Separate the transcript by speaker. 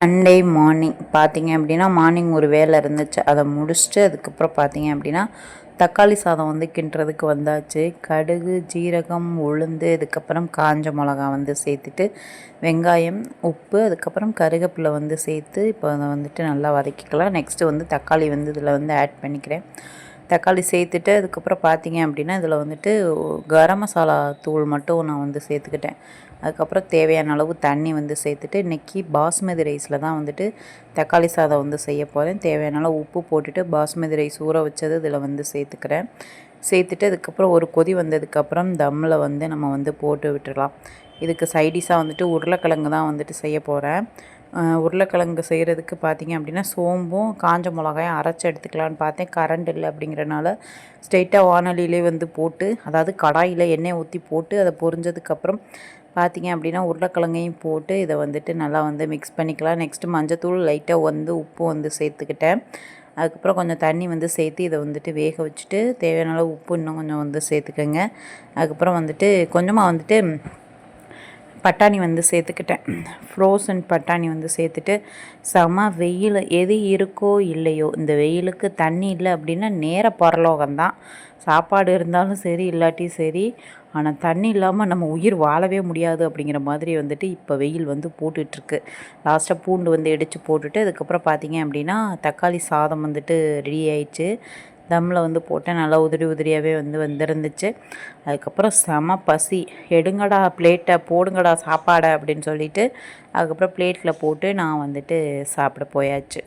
Speaker 1: Sunday morning பார்த்தீங்க அப்படின்னா morning ஒரு வேலை இருந்துச்சு, அதை முடிச்சுட்டு அதுக்கப்புறம் பார்த்தீங்க அப்படின்னா தக்காளி சாதம் வந்து கிண்டுறதுக்கு வந்தாச்சு. கடுகு, ஜீரகம், உளுந்து, அதுக்கப்புறம் காஞ்ச மிளகா வந்து சேர்த்துட்டு வெங்காயம், உப்பு, அதுக்கப்புறம் கருவேப்பிலை வந்து சேர்த்து இப்போ அதை வந்துட்டு நல்லா வதக்கிக்கலாம். நெக்ஸ்ட்டு வந்து தக்காளி வந்து இதில் வந்து ஆட் பண்ணிக்கிறேன். தக்காளி சேர்த்துட்டு அதுக்கப்புறம் பார்த்தீங்க அப்படின்னா இதில் வந்துட்டு கரம் மசாலா தூள் மட்டும் நான் வந்து சேர்த்துக்கிட்டேன். அதுக்கப்புறம் தேவையான அளவு தண்ணி வந்து சேர்த்துட்டு இன்றைக்கி பாஸ்மதி ரைஸில் தான் வந்துட்டு தக்காளி சாதம் வந்து செய்ய போகிறேன். தேவையான அளவு உப்பு போட்டுட்டு பாஸ்மதி ரைஸ் ஊற வச்சது இதில் வந்து சேர்த்துக்கிறேன். சேர்த்துட்டு அதுக்கப்புறம் ஒரு கொதி வந்ததுக்கப்புறம் தம்மில் வந்து நம்ம வந்து போட்டு விட்டுடலாம். இதுக்கு சைடிஷாக வந்துட்டு உருளைக்கிழங்கு தான் வந்துட்டு செய்ய போகிறேன். உருளைக்கிழங்கு செய்கிறதுக்கு பார்த்திங்க அப்படின்னா சோம்பும் காஞ்ச மிளகாயும் அரைச்சி எடுத்துக்கலான்னு பார்த்தேன். கரண்ட் இல்லை அப்படிங்கிறனால ஸ்ட்ரெயிட்டாக வானொலியிலே வந்து போட்டு, அதாவது கடாயில் எண்ணெய் ஊற்றி போட்டு அதை பொரிஞ்சதுக்கப்புறம் பார்த்திங்க அப்படின்னா உருளைக்கிழங்கையும் போட்டு இதை வந்துட்டு நல்லா வந்து மிக்ஸ் பண்ணிக்கலாம். நெக்ஸ்ட்டு மஞ்சத்தூள், லைட்டாக வந்து உப்பு வந்து சேர்த்துக்கிட்டேன். அதுக்கப்புறம் கொஞ்சம் தண்ணி வந்து சேர்த்து இதை வந்துட்டு வேக வச்சுட்டு தேவையான அளவு உப்பு இன்னும் கொஞ்சம் வந்து சேர்த்துக்கோங்க. அதுக்கப்புறம் வந்துட்டு கொஞ்சமாக வந்துட்டு பட்டாணி வந்து சேர்த்துக்கிட்டேன். ஃப்ரோசன் பட்டாணி வந்து சேர்த்துட்டு செம வெயில், எது இருக்கோ இல்லையோ இந்த வெயிலுக்கு தண்ணி இல்லை அப்படின்னா நேர பரலோகம்தான். சாப்பாடு இருந்தாலும் சரி இல்லாட்டி சரி, ஆனால் தண்ணி இல்லாமல் நம்ம உயிர் வாழவே முடியாது அப்படிங்கிற மாதிரி வந்துட்டு இப்போ வெயில் வந்து போட்டுட்ருக்கு. லாஸ்ட்டாக பூண்டு வந்து இடித்து போட்டுட்டு அதுக்கப்புறம் பார்த்திங்க அப்படின்னா தக்காளி சாதம் வந்துட்டு ரெடி ஆயிடுச்சு. தம்மில் வந்து போட்டேன். நல்லா உதிரி உதிரியாகவே வந்து வந்துருந்துச்சு. அதுக்கப்புறம் செம பசி, எடுங்கடா பிளேட்டை போடுங்கடா சாப்பாடை அப்படின்னு சொல்லிட்டு அதுக்கப்புறம் பிளேட்டில் போட்டு நான் வந்துட்டு சாப்பிட போயாச்சு.